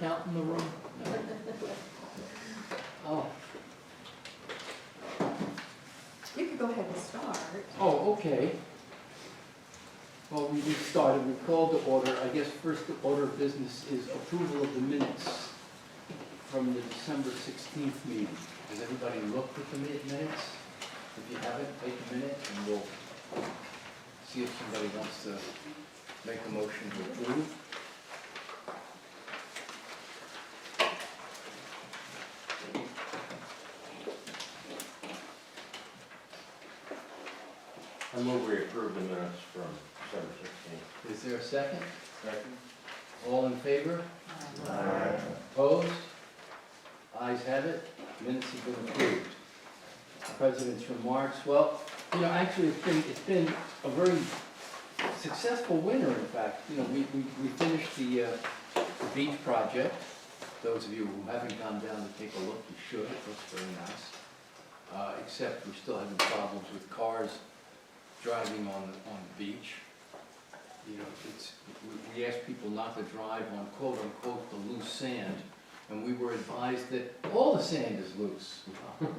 count in the room? No. Oh, You could go ahead and start. oh, okay. Well, we started, we called to order. I guess first order of business is approval of the minutes from the December 16th meeting. Has everybody looked at the minutes? If you haven't, take a minute and we'll see if somebody wants to make a motion to approve. I move we approve the minutes from December 16th. Is there a second? Second. All in favor? Opposed? Ayes have it. Minutes have been approved. President's remarks. Well, you know, actually, it's been a very successful winter. In fact, you know, we finished the beach project. Those of you who haven't gone down to take a look, you should. It looks very nice. Except we're still having problems with cars driving on the beach. You know, we ask people not to drive on quote unquote the loose sand, and we were advised that all the sand is loose. Thank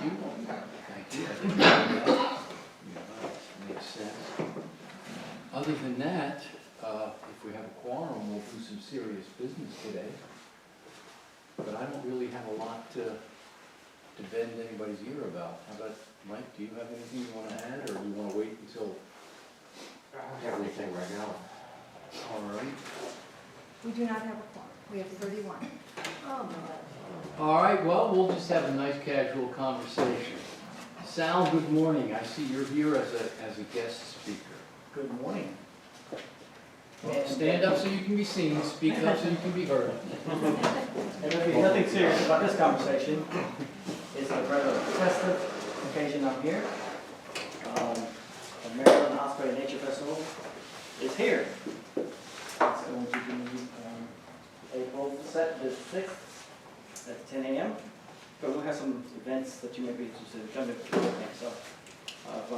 you. Thank you. I didn't know that. Yeah, that makes sense. Other than that, if we have a quorum, we'll do some serious business today. But I don't really have a lot to bend anybody's ear about. How about, Mike, do you have anything you want to add, or do you want to wait until? I don't have anything right now. All right. We do not have a quorum. We have 31. Oh, no. All right, well, we'll just have a nice casual conversation. Sal, good morning. I see you're here as a guest speaker. Good morning. Stand up so you can be seen, speak up so you can be heard. And there'll be nothing serious about this conversation. It's a rather festive occasion I'm here. The Maryland Osprey Nature Festival is here. It's going to be April the 6th at 10 a.m. But we'll have some events that you may be interested in coming to. So I've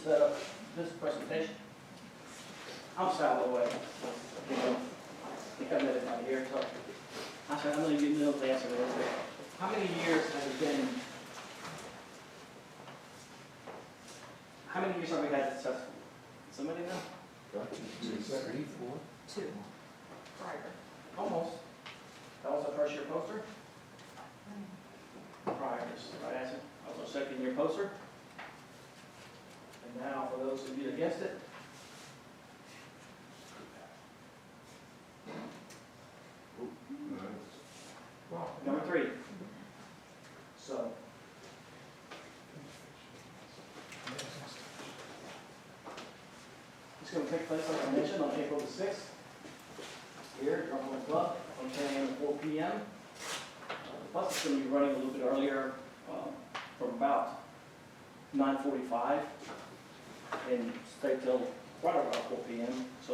set up this presentation. I'm Sal, by the way. I think I met everybody here. So I know you know the answer to this. How many years have it been? How many years have we had successful? Somebody know? 2, 3, 4. 2. Prior. Almost. That was a first year poster? Prior is the right answer. Also second year poster. And now for those of you against it. Number 3. So. It's going to take place, like I mentioned, on April the 6th. Here at Drumline Club from 10 a.m. to 4 p.m. The bus is going to be running a little bit earlier from about 9:45 and stay till right around 4 p.m. So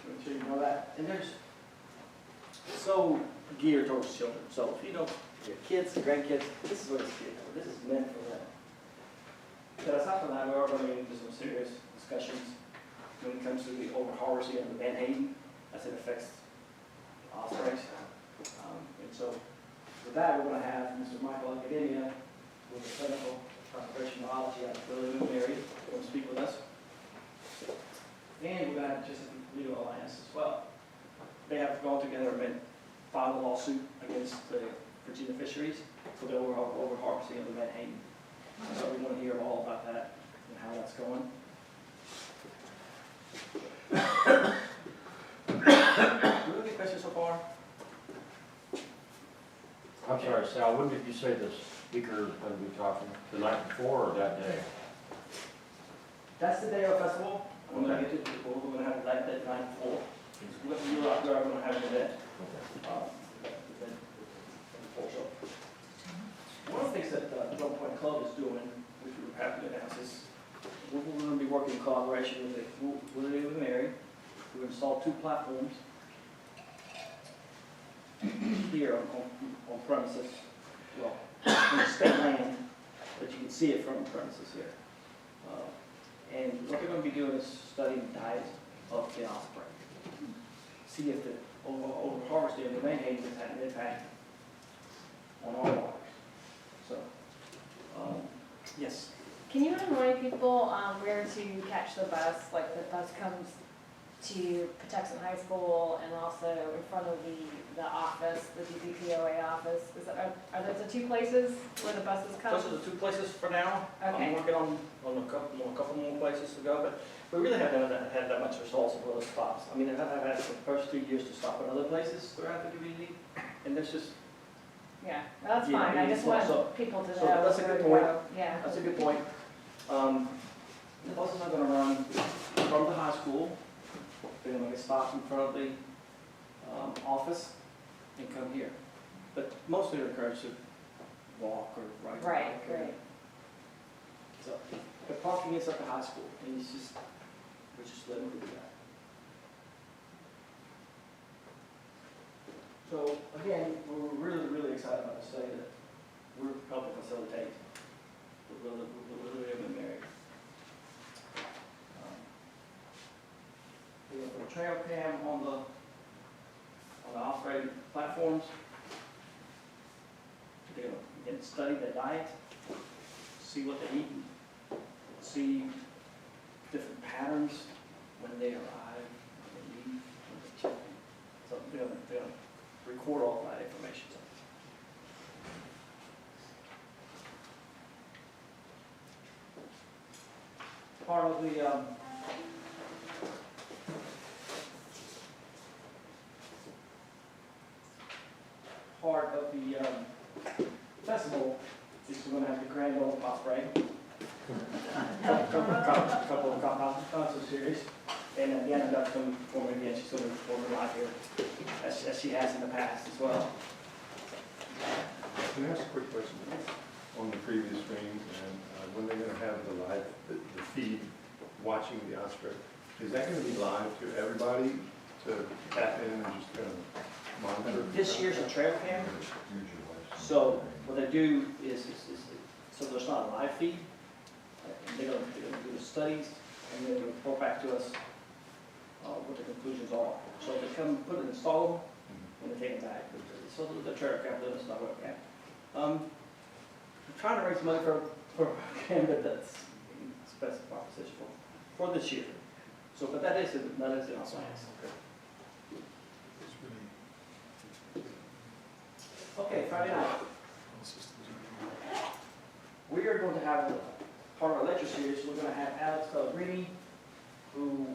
make sure you know that. And there's so geared towards children. So if you know your kids, grandkids, this is what it's geared for. This is meant for them. But aside from that, we are going to get into some serious discussions when it comes to the overharvesting of the Van Hayden as it affects ospreys. And so with that, we're going to have Mr. Michael Academia with the clinical conservation biology out of William Mary going to speak with us. And we're going to have Chesapeake Legal Alliance as well. They have gone together and filed a lawsuit against the Virginia fisheries for the overharvesting of the Van Hayden. So we want to hear all about that and how that's going. Do you have any questions so far? I'm sorry, Sal, when did you say the speaker is going to be talking? The night before or that day? That's the day of the festival. I'm going to get to the people. We're going to have that night before. You're out there, I'm going to have an event. One of the things that the Drum Point Club is doing, which we're happy to announce, is we're going to be working in collaboration with William and Mary. We've installed 2 platforms here on premises, well, on the state land, but you can see it from the premises here. And what we're going to be doing is studying the diet of the osprey. see if the over-harvesting of the Manhattan has had an impact on our waters. So, yes. Can you remind people where to catch the bus? Like the bus comes to Patuxent High School and also in front of the office, the DPPOA office. Are those the two places where the buses come? Those are the two places for now. Okay. I'm working on a couple more places to go, but we really haven't had that much results of those stops. I mean, I've had the first 2 years to stop at other places throughout the community, and there's just, Yeah, that's Yeah, fine. I just so- want people to know. so that's a where good to point. go. Yeah. that's a good point. The buses are gonna run from the high school, they're gonna get stopped in front of the, office and come here. But mostly they're encouraged to walk or ride. their Right, bike or- great. So, the parking is at the high school, and it's just, we're just letting them do that. So, again, we're really, really excited about to say that we're helping facilitate the Lily and Mary. We have a trail cam on the operating platforms. They're gonna, again, study their diet, see what they eat, see different patterns when they arrive, when they leave, when they check in. So they're gonna record all that information. Part of the, festival is we're gonna have the grand old pop parade. Couple of concert series, and at the end of that, come perform again, she's gonna perform live here, as she has in the past as well. Can I ask a quick question on the previous screen, and when they're gonna have the live, the feed, watching the Osprey, is that gonna be live to everybody to tap in and just kind of monitor? This year's a trail cam, so what they do is so there's not a live feed. They're gonna do the studies, and then report back to us what the conclusions are. So they come, put it, install them, and they take it back. So the trail cam does not work out. I'm trying to raise money for a candidate that's specific proposition for this year. So, but that is in our plans. Okay, Friday night. We are going to have part of our lecture series. We're going to have Alex Pellegrini, who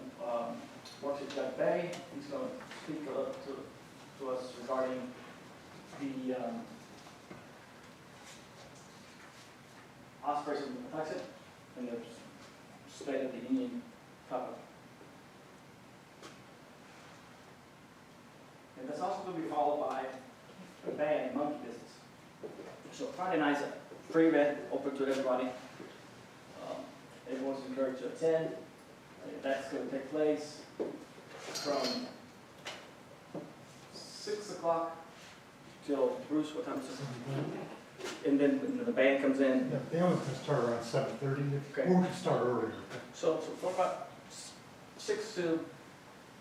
works at Judge Bay. He's going to speak to us regarding the Ospreys in Patuxent and the State of the Union Cup. And that's also going to be followed by a band, Monkey Business. So Friday night's a free event, open to everybody. Everyone's encouraged to attend. That's going to take place from 6 o'clock till, Bruce, what time is it? And then the band comes in. Yeah, the other can start around 7:30, Okay. or we can start earlier. So from about 6 to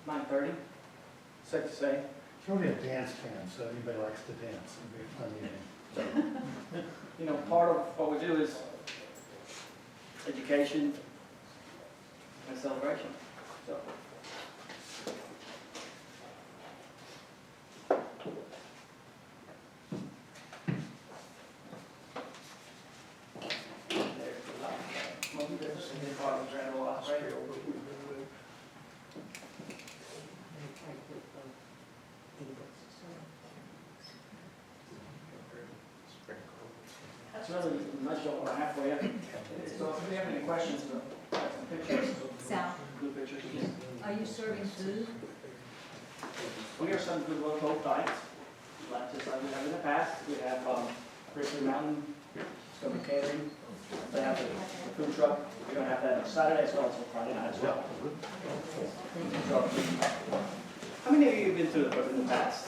9:30, safe to say. It's only a dance camp, so anybody likes to dance, it'll be a fun evening. You know, part of what we do is education and celebration. So. There's the last, monkey business, and then part of the grand old operator. That's really much of what I have for you. So if you have any questions, I have some pictures. Sal, Good pictures. are you serving food? We are some good local diets, like just like we have in the past. We have Grizzly Mountain, some catering. They have the food truck. We're gonna have that on Saturday as well as on Friday night as well. So, how many of you have been to it in the past?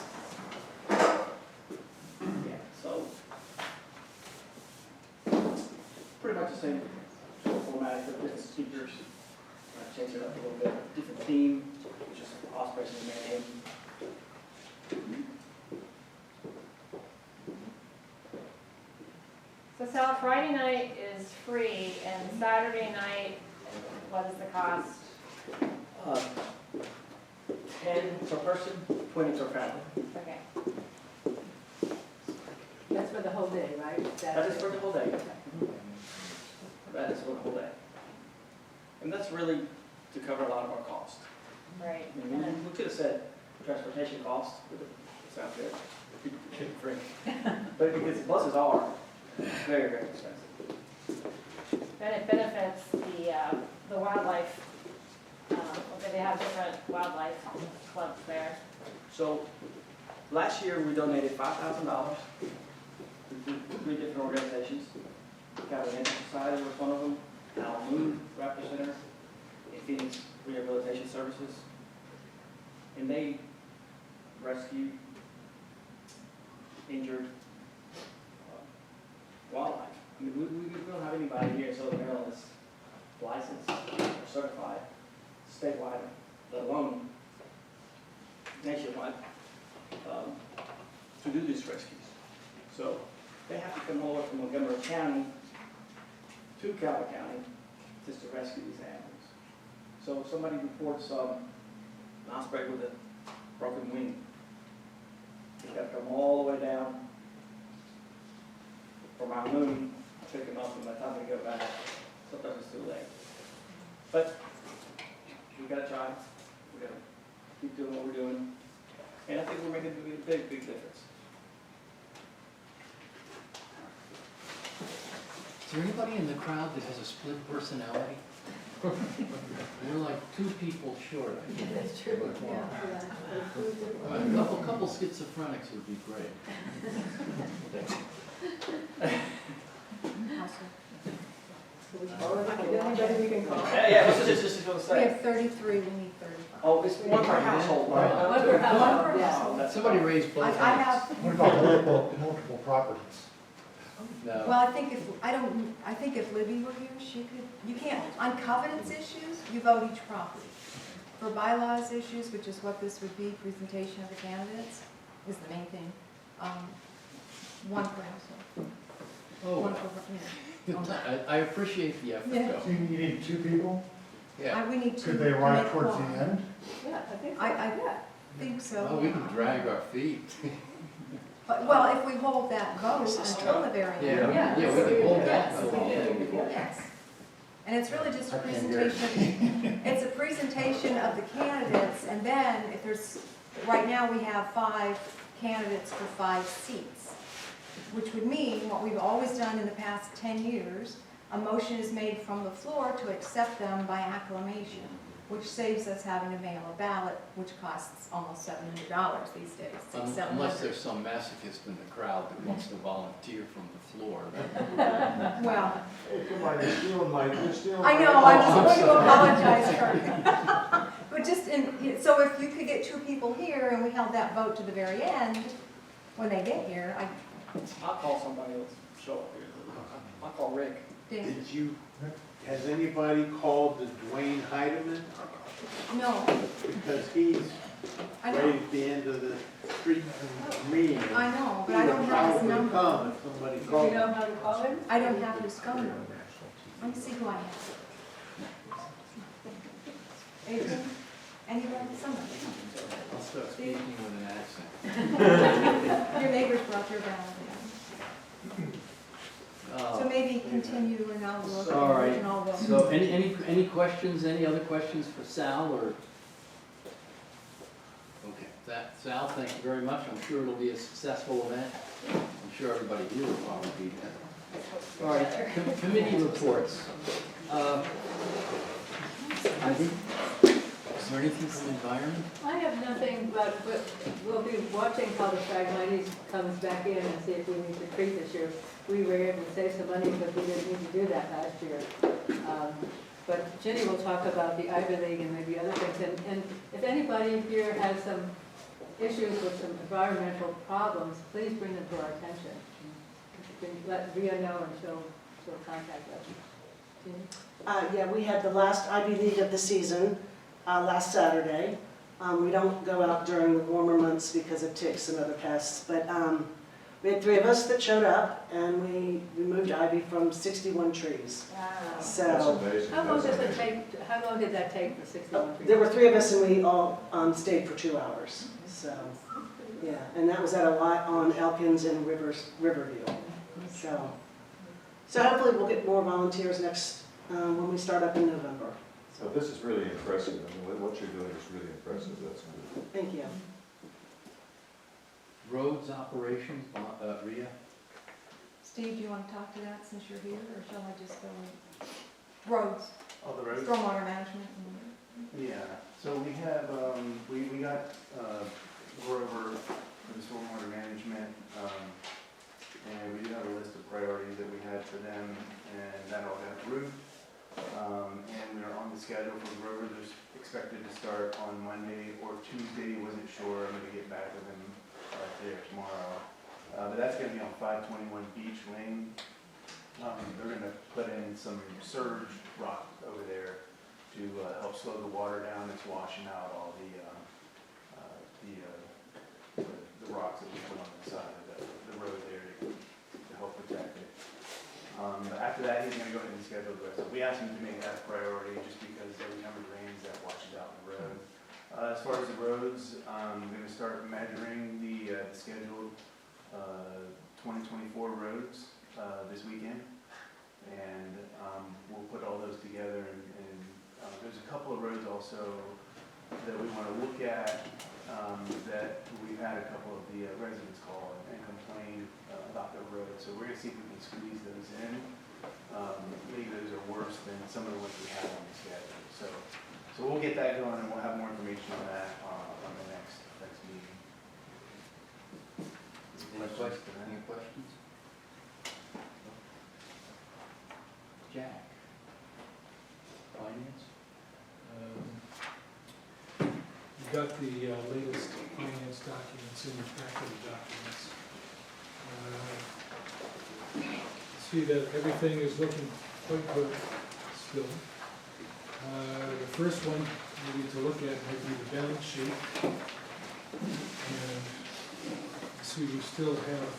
Yeah, so pretty much the same format, but different speakers. Change it up a little bit, different theme, which is Ospreys and Manhattan. Sal, Friday night is free, and Saturday night, what is the cost? 10 per person, 20 per family. Okay. That's for the whole day, right? That is for the whole day. That is for the whole day. And that's really to cover a lot of our costs. Right. I mean, we could have said transportation costs, but it sounds good. Free. But because buses are very, very expensive. And it benefits the wildlife, they have different wildlife clubs there. So last year, we donated $5,000 to 3 different organizations. Cattle Nature Society was one of them, Al Moon Raptor Center, and Phoenix Rehabilitation Services. And they rescued injured wildlife. I mean, we don't have anybody here in Southern Maryland that's licensed or certified statewide, let alone nationwide, to do these rescues. So they have to come all the way from Montgomery County to Calvert County just to rescue these animals. So if somebody reports an osprey with a broken wing, you got to come all the way down from Mount Moon, pick them up, and by the time they go back, sometimes it's too late. But we got to try. We got to keep doing what we're doing, and I think we're making a big, big difference. Is there anybody in the crowd that has a split personality? We're like 2 people short. I think. That's true, yeah. A couple schizophrenics would be great. Anybody we can call. Yeah, this is just going to We say. have 33, we need 35. Oh, it's one per household, right? One per household, One per yeah. household. That's Somebody fine. raise both I hands. have, What about multiple properties? No. well, I think if Libby were here, she could, you can't, on covenants issues, you vote each property. For bylaws issues, which is what this would be, presentation of the candidates, is the main thing, one per household. Oh, One per, yeah. I appreciate the effort, Yeah. though. So you need 2 people? Yeah. We need to. Could they to ride make towards the quorum. end? Yeah, I think so. I think so. Well, we can drag our feet. But, well, if we hold that vote until the very end. Yeah, yeah, we can hold that. Yes. And it's really just a I can't hear it. presentation, it's a presentation of the candidates, and then if there's, right now we have 5 candidates for 5 seats, which would mean what we've always done in the past 10 years, a motion is made from the floor to accept them by acclamation, which saves us having to mail a ballot, which costs almost $700 these days, Unless there's some masochist in the crowd that wants to volunteer from the floor. Well, Hey, come on, you're stealing you're stealing. I know, I was going to apologize for but just so if you could get 2 people here and we held that vote to the very end, when they get here, I'll call somebody else, show up here. I'll call Rick. think, Has anybody called the Dwayne Heidemann? no, Because he's I right know, at the end of the street from me. and I know, but he I would don't have his probably number. come if somebody Do you called. know how to call him? I don't have his phone number. Let me see who I have. Adrian? Anybody? Somebody? I'll start speaking with an accent. Your neighbors brought your ballot in. So maybe continue and I'll look All right. and I'll go. So any questions, any other questions for Sal or? Okay, Sal, thank you very much. I'm sure it'll be a successful event. I'm sure everybody here will probably be there. All right, committee reports. Is there anything from environment? I have nothing, but we'll be watching how the Phragmites comes back in and see if we need to treat this year. We were able to save some money because we didn't need to do that last year. But Jenny will talk about the Ivy League and maybe other things. And if anybody here has some issues with some environmental problems, please bring them to our attention. You can let Rhea know and she'll contact us. Jenny? Yeah, we had the last Ivy League of the season last Saturday. We don't go out during the warmer months because of ticks and other pests, but We had 3 of us that showed up, and we removed ivy from 61 trees. Wow. That's So, amazing. How long That's does it amazing. take, how long did that take for 61 trees? there were 3 of us, and we all stayed for 2 hours. So, yeah, and that was at a lot on Elkins and Riverview. So hopefully we'll get more volunteers next, when we start up in November. So this is really impressive. I mean, what you're doing is really impressive. That's good. Thank you. Roads operations, Rhea? Steve, do you want to talk to that since you're here, or shall I just go? Roads, All the roads? stormwater management. Yeah, so we have, we got Grover for the stormwater management, and we do have a list of priorities that we had for them, and that all got approved. And we are on the schedule for Grover, they're expected to start on Monday or Tuesday, wasn't sure, I'm gonna get back with them today or tomorrow. But that's gonna be on 521 Beach Lane. They're gonna put in some surge rock over there to help slow the water down. It's washing out all the rocks that we put on the side of the road there to help protect it. But after that, he's gonna go ahead and schedule the rest. We asked him to make that a priority just because every time it rains, that washes out the road. As far as the roads, I'm gonna start measuring the scheduled 2024 roads this weekend. And we'll put all those together, and there's a couple of roads also that we want to look at, that we've had a couple of the residents call and complain about the road. So we're gonna see if we can squeeze those in. Maybe those are worse than some of the ones we have on the schedule. So we'll get that going, and we'll have more information on that on the next meeting. Any questions? Jack? Finance? You got the latest finance documents in your packet of documents. See that everything is looking quite good still. The first one we need to look at might be the balance sheet. And see, we still have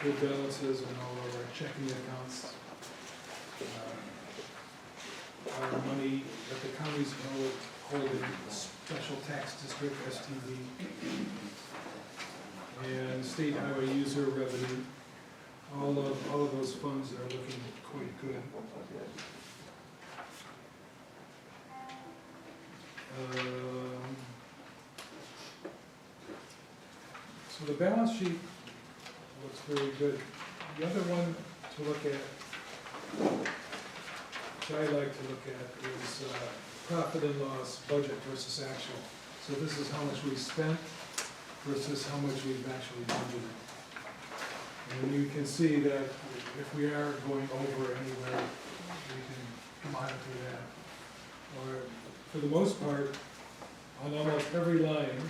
good balances in all of our checking accounts. Our money that the county's holding special tax district, STD, and state highway user revenue. All of those funds are looking quite good. So the balance sheet looks very good. The other one to look at, which I like to look at, is profit and loss budget versus actual. So this is how much we spent versus how much we've actually budgeted. And you can see that if we are going over anywhere, we can monitor that. Or for the most part, on almost every line,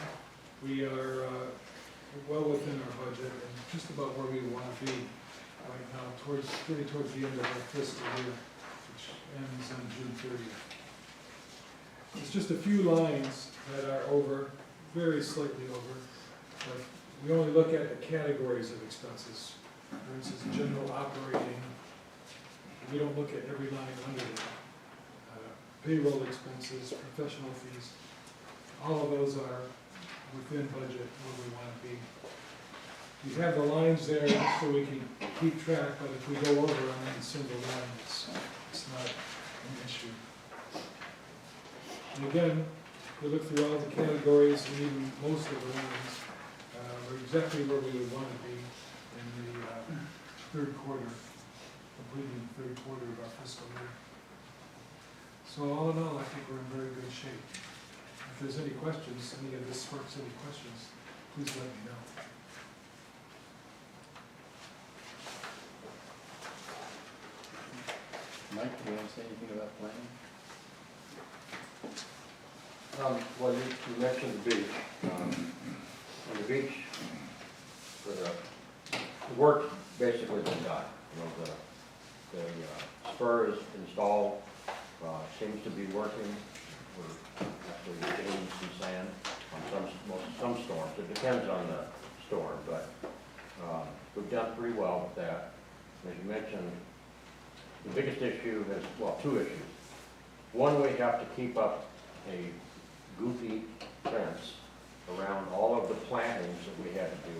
we are well within our budget and just about where we want to be right now, really towards the end of our fiscal year, which ends on June 30th. It's just a few lines that are over, very slightly over, but we only look at the categories of expenses. For instance, general operating, we don't look at every line under that. Payroll expenses, professional fees, all of those are within budget where we want to be. We have the lines there so we can keep track, but if we go over on any single line, it's not an issue. And again, we look through all the categories and even most of the lines, we're exactly where we would want to be in the third quarter, completing the third quarter of our fiscal year. So all in all, I think we're in very good shape. If there's any questions, any of this sparks any questions, please let me know. Mike, do you want to say anything about planning? Well, you mentioned the beach. On the beach, the work basically been done. You know, the spur is installed, seems to be working. We're actually getting some sand on some storms. It depends on the storm, but We've done pretty well with that. As you mentioned, the biggest issue is, well, two issues. One, we have to keep up a goofy fence around all of the plantings that we had to do.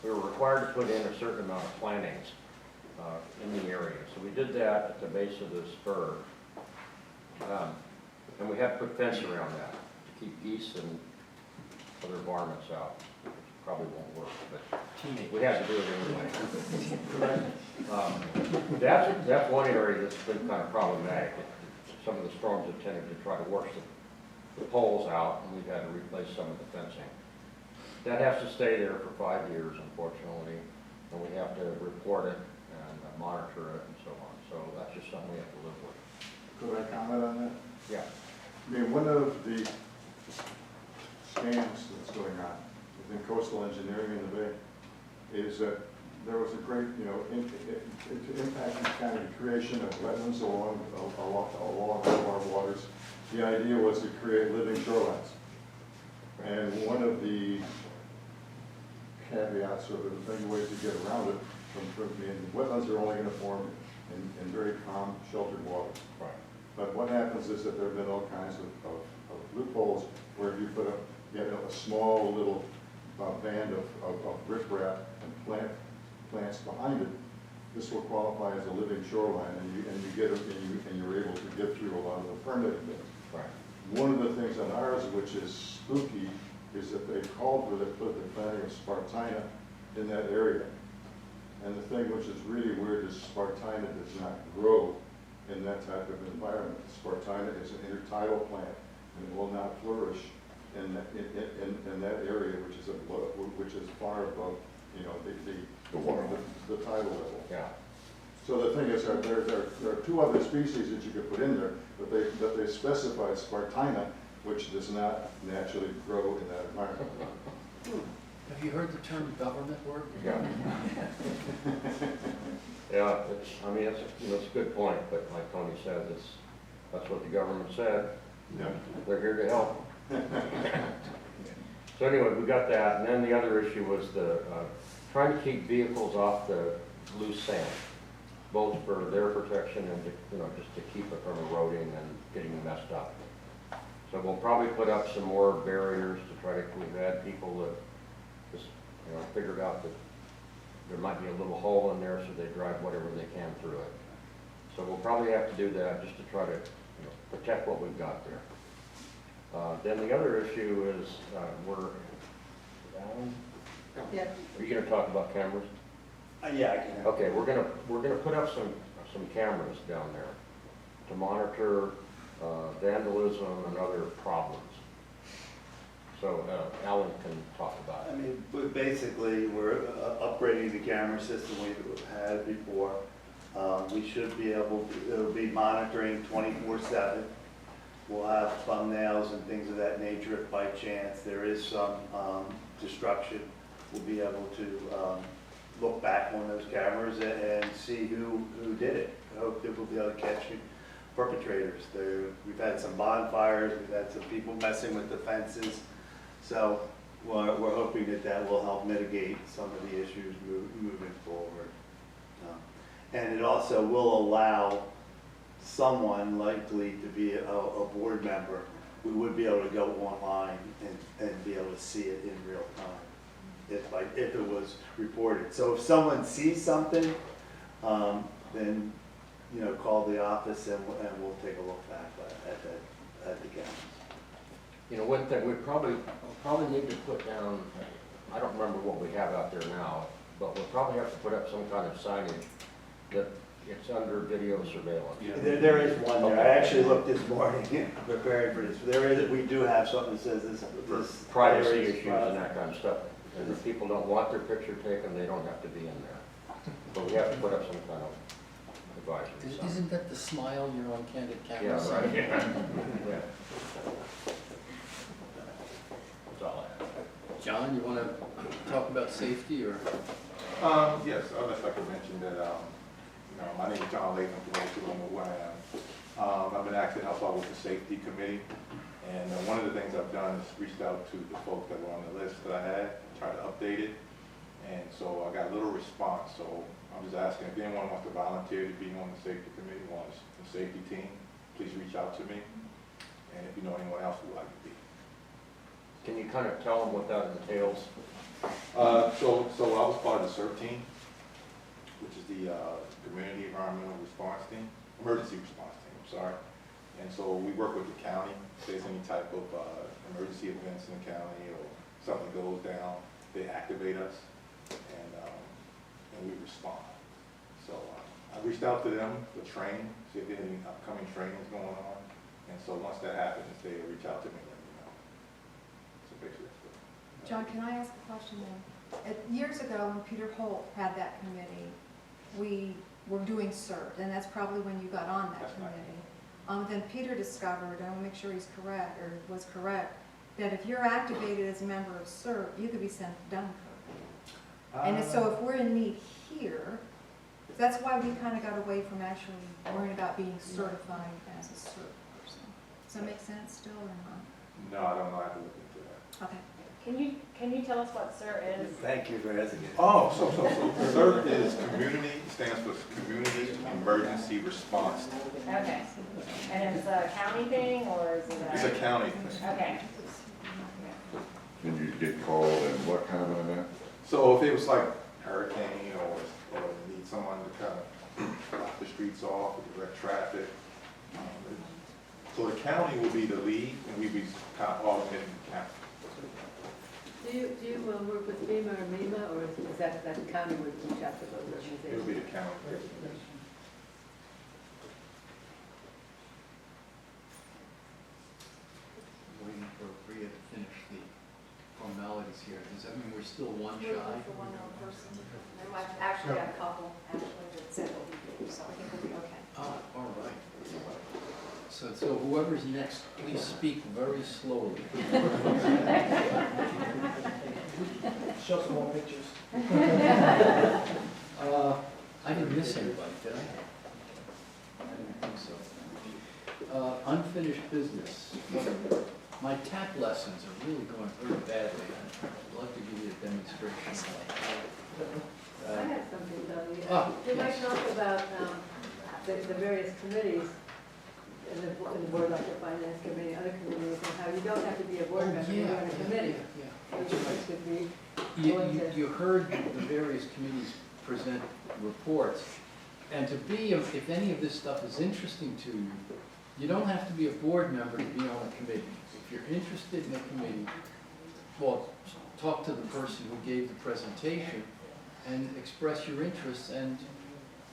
We were required to put in a certain amount of plantings in the area. So we did that at the base of the spur. And we had to put fence around that to keep geese and other varmints out. Which probably won't work, but we had to do it anyway. That's one area that's been kind of problematic. Some of the storms have tended to try to wash the poles out, and we've had to replace some of the fencing. That has to stay there for 5 years, unfortunately, and we have to report it and monitor it and so on. So that's just something we have to live with. Could I comment on that? Yeah. I mean, one of the scams that's going on within coastal engineering in the Bay is that there was a great, impact kind of creation of wetlands along all of our waters. The idea was to create living shorelines. And one of the caveats or the ways to get around it wetlands are only going to form in very calm, sheltered waters. Right. But what happens is that there have been all kinds of loopholes where you put a small little band of riprap and plants behind it. This will qualify as a living shoreline, and you're able to get through a lot of the permitting things. Right. One of the things on ours, which is spooky, is that they called for the planting of Spartina in that area. And the thing which is really weird is Spartina does not grow in that type of environment. Spartina is an intertidal plant, and it will not flourish in that area, which is far above, the tidal level. Yeah. So the thing is, there are two other species that you could put in there, but they specified Spartina, which does not naturally grow in that environment. Have you heard the term government work? Yeah. Yeah, it's a good point, but like Tony said, that's what the government said. Yeah. They're here to help. So anyway, we got that, and then the other issue was trying to keep vehicles off the loose sand, both for their protection and just to keep it from eroding and getting messed up. So we'll probably put up some more barriers to try to. We've had people that just figured out that there might be a little hole in there, so they drive whatever they can through it. So we'll probably have to do that just to try to protect what we've got there. Then the other issue is Yeah. Are you going to talk about cameras? Yeah, I can. Okay, we're gonna put up some cameras down there to monitor vandalism and other problems. So Alan can talk about it. I mean, basically, we're upgrading the camera system we've had before. We should be able to, it'll be monitoring 24/7. We'll have thumbnails and things of that nature if by chance there is some destruction. We'll be able to look back on those cameras and see who did it. I hope that we'll be able to catch perpetrators. We've had some bonfires, we've had some people messing with the fences. So we're hoping that will help mitigate some of the issues moving forward. And it also will allow someone likely to be a board member, we would be able to go online and be able to see it in real time if it was reported. So if someone sees something, then call the office and we'll take a look back at the cameras. One thing we probably need to put down. I don't remember what we have out there now, but we'll probably have to put up some kind of signage that it's under video surveillance. Yeah. There is one there. I actually looked this morning preparing for this. We do have something that says this Privacy area is issues and that kind of stuff. And if people don't want their picture taken, they don't have to be in there. But we have to put up some kind of advisory sign. Isn't that the smile you're on candid camera? Yeah, right. Yeah. That's all I have. John, you want to talk about safety or? Yes, if I could mention that, my name is John Latham, for those who don't know who I am. I've been asked to help out with the safety committee, and one of the things I've done is reached out to the folks that were on the list that I had, tried to update it. And so I got little response, so I'm just asking if anyone wants to volunteer to be on the safety committee, on the safety team, please reach out to me. And if you know anyone else who would like to be. Can you kind of tell them what that entails? So I was part of the CERT team, which is the Community Environmental Response Team, Emergency Response Team, I'm sorry. And so we work with the county, if there's any type of emergency events in the county or something goes down, they activate us and we respond. So I reached out to them for training, see if there's any upcoming trainings going on. And so once that happens, they reach out to me and let me know. So basically that's it. John, can I ask a question then? Years ago, when Peter Holt had that committee, we were doing CERT, and that's probably when you got on that That's right. committee. Then Peter discovered, and I want to make sure he's correct, or was correct, that if you're activated as a member of CERT, you could be sent to Dunkirk. And so if we're in need here, that's why we kind of got away from actually worrying about being certified as a CERT person. Does that make sense still or not? No, I don't know, I have to look into that. Okay. Can you tell us what SIR is? Thank you for asking. Oh, so CERT is community, stands for Community Emergency Response. Okay. And it's a county thing, or is it It's a county thing. Okay. And you get called and what kind of an event? So if it was like hurricane or need someone to kind of block the streets off or direct traffic. So the county will be the lead and we'd be kind of augmenting the county. Do you work with FEMA or MEMA, or is that the county would reach out to those It would organizations? be the county. Waiting for Bria to finish the formalities here. Does that mean we're still one We're shy? looking for one other person. And I've actually got a couple, actually, that said they'll be here, so I think we'll be okay. Ah, all right. So whoever's next, please speak very slowly. Show some more pictures. I didn't miss anybody, did I? I didn't think so. Unfinished business. My tap lessons are really going very badly. I'd love to give you a demonstration. I have something to tell you. Ah, You might yes. talk about the various committees in the board, like the finance committee, other committees, and how you don't have to be a board member to be on a committee. Yeah. Which could be You heard the various committees present reports, and to be, if any of this stuff is interesting to you, you don't have to be a board member to be on a committee. If you're interested in a committee, well, talk to the person who gave the presentation and express your interests, and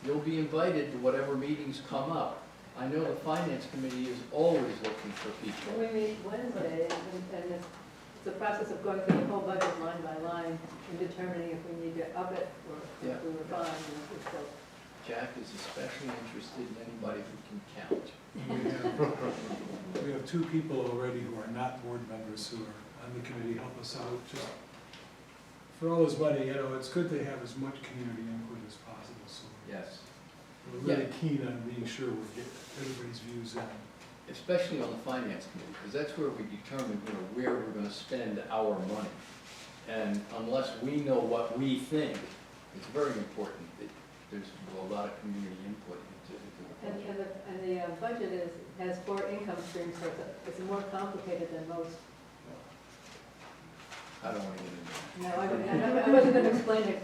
you'll be invited to whatever meetings come up. I know the finance committee is always looking for people. We meet Wednesday, and it's a process of going through the whole budget line by line and determining if we need to up it or if we were fine. And so Jack is especially interested in anybody who can count. We have two people already who are not board members who are on the committee, help us out. Just for all this money, it's good to have as much community input as possible, so Yes. we're really keen on being sure we get everybody's views in. Especially on the finance committee, because that's where we determine, where we're gonna spend our money. And unless we know what we think, it's very important that there's a lot of community input into the budget. And the budget has 4 income streams, so it's more complicated than most. I don't wanna get into No, I wasn't going to explain it,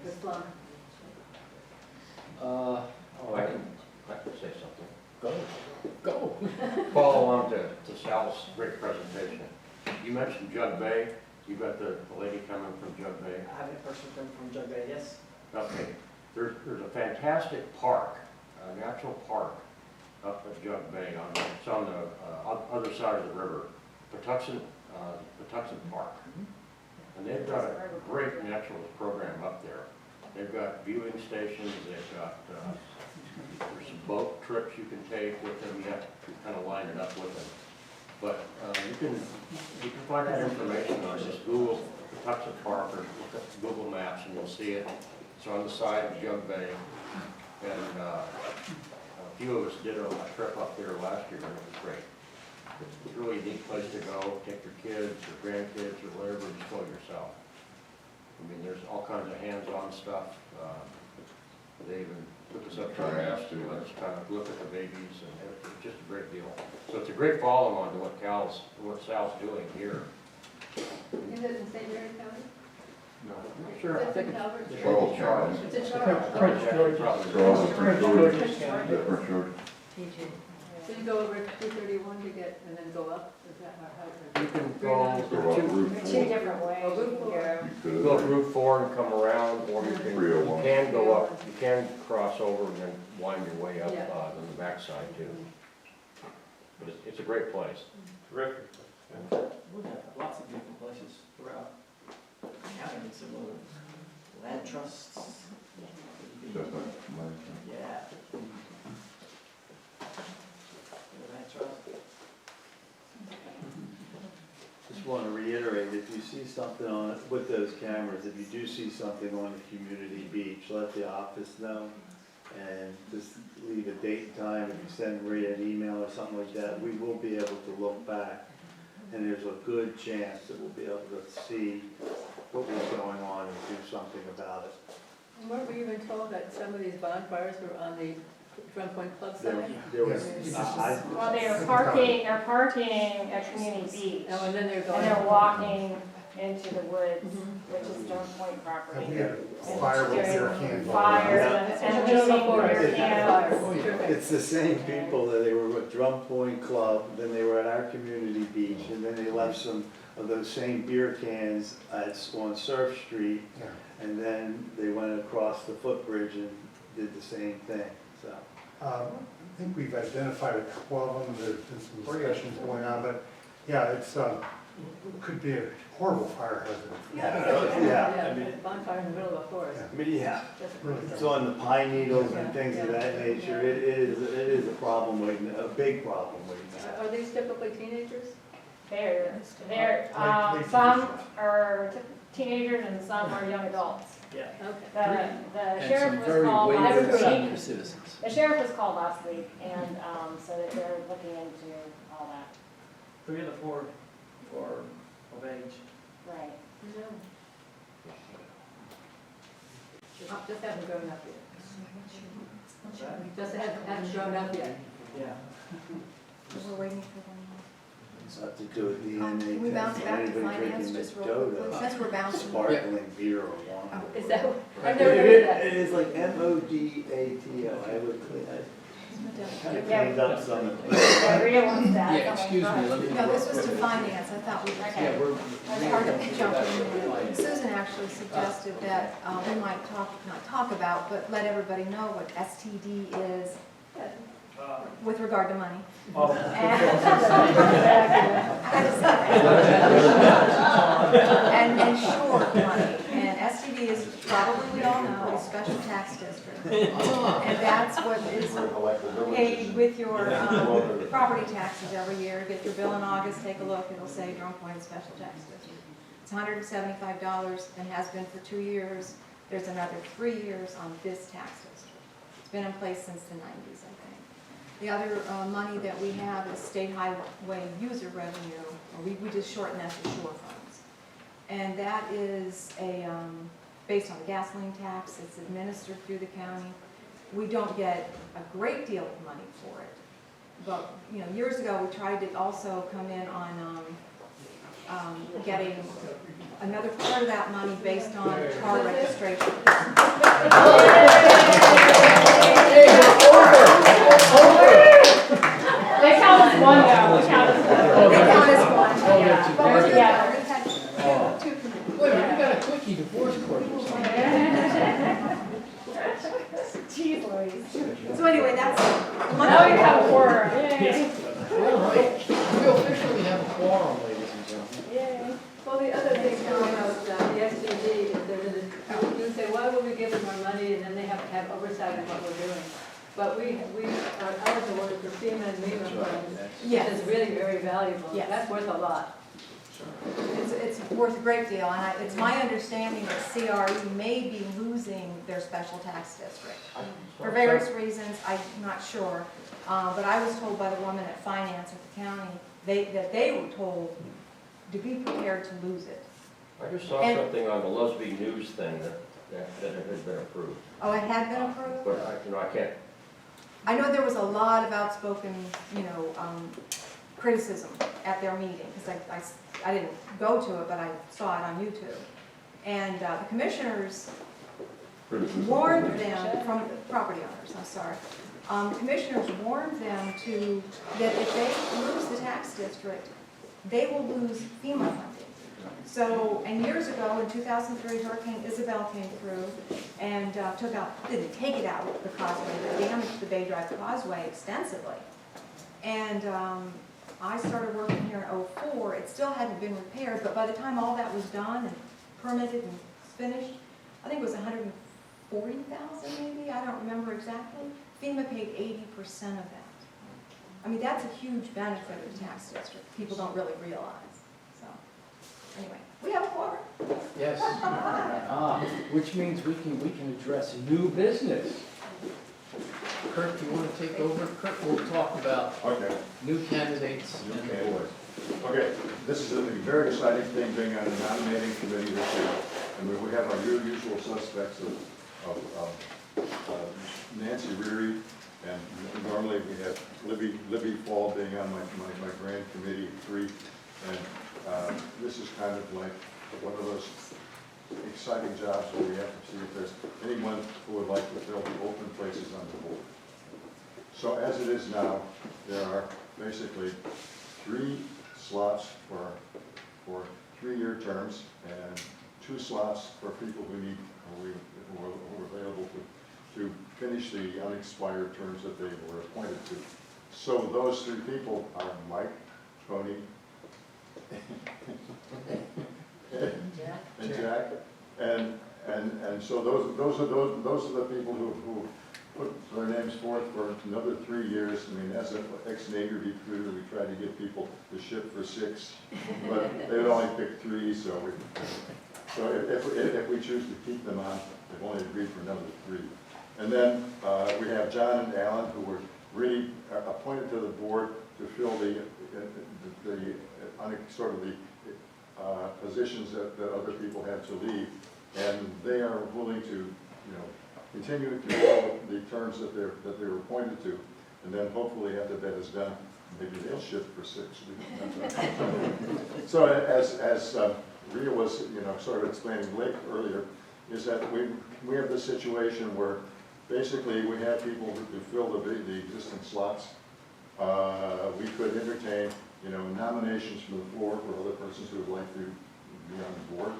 it's long. Oh, I can say something. Go. Follow on to Sal's great presentation. You mentioned Jug Bay. You got the lady coming from Jug Bay. I have a person from Jug Bay, yes. Okay. There's a fantastic park, a natural park up at Jug Bay. It's on the other side of the river, Patuxent Park. And they've got a great naturalist program up there. They've got viewing stations, they've got, there's some boat trips you can take with them, you have to kind of line it up with them. But you can find that information on just Google Patuxent Park or look up Google Maps and you'll see it. It's on the side of Jug Bay. And a few of us did a trip up there last year and it was great. It's really a neat place to go, take your kids or grandkids or whatever, and just go yourself. I mean, there's all kinds of hands-on stuff. They even took us up to the nest and let us kind of look at the babies, and it's just a great deal. So it's a great follow-on to what Sal's doing here. Is it in St. Mary County? No, sure, I Is it think in Calvert? it's Charles. Charles. It's in Charles. Prince George's. Probably. Charles, Prince George's County. Yeah, for sure. So you go over 231 to get, and then go up? Is that how? You can Go up Route Two 4. different ways you can go. You go up could, Route 4 and come around, or you 301. can go up, you can cross over and then wind your way up Yeah. on the backside too. But it's a great place. Terrific. We have lots of beautiful places throughout the county, some of the land trusts. Just like mine. Yeah. Land trust. Just want to reiterate, if you see something on, with those cameras, if you do see something on the community beach, let the office know. And just leave a date and time, if you send Maria an email or something like that, we will be able to look back. And there's a good chance that we'll be able to see what was going on and do something about it. And weren't we even told that some of these bonfires were on the Drum Point Club There side? there was, Well, they're parking at Community Beach, Oh, and then they're and going. they're walking into the woods, Mhm. which is Stone Point property. We had And fire with doing beer cans. Fires Yeah. and shooting beer Yeah. cans. Oh, yeah. it's the same people that they were with Drum Point Club, then they were at our community beach, and then they left some of those same beer cans on Surf Street, Yeah. and then they went across the footbridge and did the same thing, so. I think we've identified a couple of them, there's been some discussions going on, but yeah, it's, could be a horrible fire hazard. Yeah, Yeah, bonfire in the middle of a forest. I mean, yeah, That's Really. it's on the pine needles and things of that nature, it is a problem waiting, a big problem waiting. Are these typically teenagers? They're, Like some are teenagers and some are young adults. Yeah. Okay. The And sheriff some was very called last wayward senior week. citizens. The sheriff was called last week, and, so that they're looking into all that. 3 of the 4 are of age. Right. Just haven't grown up yet. What's that? Just haven't grown up yet. Yeah. We're waiting for them. So have to do it the Can we bounce DNA back test, to anybody finance drinking just real quickly? Madota, Since we're bouncing. sparkling beer or wine. Is that, I've It never heard that. is like Modato, I would, I kind of cleaned up some of the. Yeah, Rita wants that. Yeah, excuse me, let me. No, this was to finance, I thought we were. Okay. Yeah, we're. It's hard to jump in there. Susan actually suggested that we might not talk about, but let everybody know what STD is with regard to money. Oh. And short money. And STD is, probably we all know, is special tax district. And that's what is paid with your property taxes every year. Get your bill in August, take a look, it'll say Drum Point Special Tax District. It's $175 and has been for 2 years. There's another 3 years on this tax district. It's been in place since the 90s, I think. The other money that we have is state highway user revenue, or we just shorten that to shore funds. And that is based on the gasoline tax, it's administered through the county. We don't get a great deal of money for it. But, years ago, we tried to also come in on getting another part of that money based on car registration. They count as one though, they count as one. They count as one, Yeah. but we're good, Yeah. we've had two. Wait, we got a quickie divorce court or something. Jeez Louise. So anyway, that's. Now we have a quorum, yay. All right, we officially have a quorum, ladies and gentlemen. Yay. Well, the other thing about the STD is you say, why would we give them our money, and then they have to have oversight of what we're doing. But we are eligible for FEMA and MEMA funds, which Yes. is really very valuable. Yes. That's worth a lot. It's worth a great deal, and it's my understanding that CRE may be losing their special tax district. For various reasons, I'm not sure, but I was told by the woman at finance at the county, that they were told to be prepared to lose it. I just saw And- something on the Lusby News thing that it had been approved. Oh, it had been approved? But I can't, I know there was a lot of outspoken, criticism at their meeting, because I didn't go to it, but I saw it on YouTube. And the commissioners warned them, from the property owners, I'm sorry, commissioners warned them that if they lose the tax district, they will lose FEMA funding. So, and years ago, in 2003, Hurricane Isabel came through and didn't take it out, the causeway, but damaged the Bay Drive Causeway extensively. And I started working here in '04, it still hadn't been repaired, but by the time all that was done and permitted and finished, I think it was 140,000 maybe, I don't remember exactly. FEMA paid 80% of that. I mean, that's a huge benefit of the tax district, people don't really realize, so. Anyway, we have a quorum. Yes. Which means we can address new business. Kurt, do you want to take over? Kurt will talk about Okay. new candidates and the board. Okay, this is a very exciting thing being on the nominating committee this year. And we have our usual suspects of Nancy Reary, and normally we have Libby Fall being on my grand committee of 3. And this is kind of like one of those exciting jobs where we have to see if there's anyone who would like to fill the open places on the board. So as it is now, there are basically 3 slots for 3-year terms and 2 slots for people who are available to finish the unexpired terms that they were appointed to. So those 3 people are Mike, Tony, and Jack, and so those are the people who put their names forth for another 3 years. I mean, as an ex-Navy recruiter, we try to get people to ship for 6, but they would only pick 3. So if we choose to keep them on, they've only agreed for another 3. And then we have John and Alan, who were really appointed to the board to fill the positions that other people had to leave, and they are willing to, continue to fill the terms that they were appointed to, and then hopefully after that is done, maybe they'll shift for 6. So as Rhea was, sort of explaining earlier, is that we have this situation where basically we have people who fill the existing slots. We could entertain, nominations from the floor for other persons who would like to be on the board.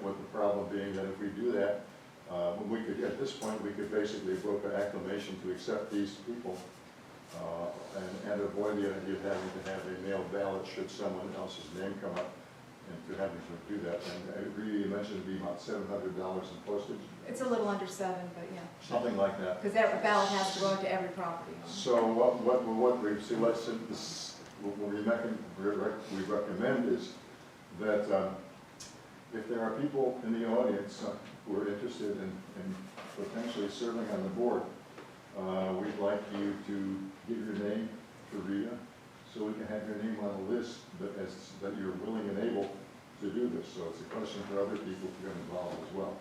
With the problem being that if we do that, at this point, we could basically vote by acclamation to accept these people and avoid the idea of having to have a mail ballot should someone else's name come up, and to having to do that. And I agree, you mentioned it'd be about $700 in postage. It's a little under 7, but yeah. Something like that. Because that ballot has to go out to every property owner. So what we recommend is that if there are people in the audience who are interested in potentially serving on the board, we'd like you to give your name to Rita, so we can have your name on the list that you're willing and able to do this. So it's a question for other people to get involved as well.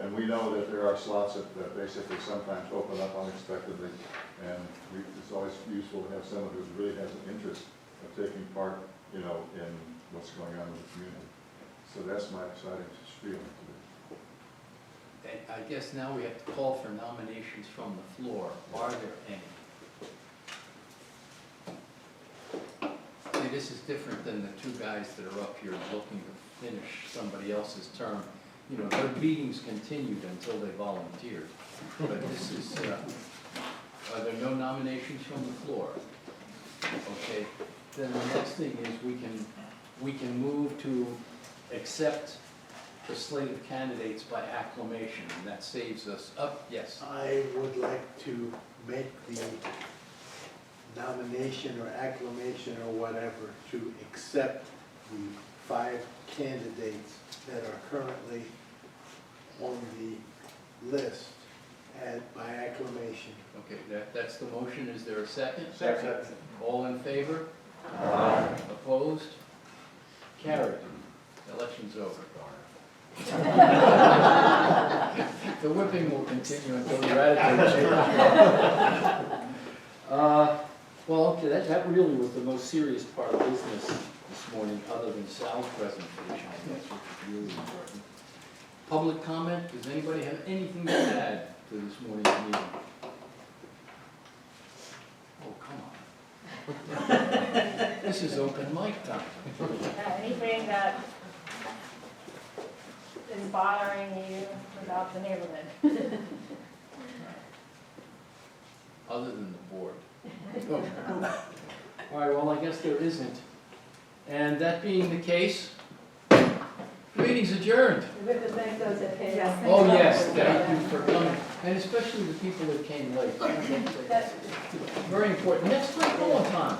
And we know that there are slots that basically sometimes open up unexpectedly, and it's always useful to have someone who really has an interest of taking part, in what's going on in the community. So that's my exciting spiel today. I guess now we have to call for nominations from the floor. Are there any? See, this is different than the 2 guys that are up here looking to finish somebody else's term. Their meetings continued until they volunteered. But this is, are there no nominations from the floor? Okay, then the next thing is we can move to accept the slate of candidates by acclamation, and that saves us up, yes. I would like to make the nomination or acclamation or whatever to accept the 5 candidates that are currently on the list by acclamation. Okay, that's the motion. Is there a second? Second. All in favor? Aye. Opposed? Carried. Election's over. The whipping will continue until the attitude changes. Well, okay, that really was the most serious part of business this morning, other than Sal's presentation, I guess, which is really important. Public comment, does anybody have anything to add to this morning's meeting? Oh, come on. This is open mic time. Anything that is bothering you about the neighborhood? Other than the board. Okay. All right, well, I guess there isn't. And that being the case, meeting's adjourned. We have to thank those that came. Yes, Oh, yes, thank you for coming, and especially the people that came late. Very important. Next time, go on time.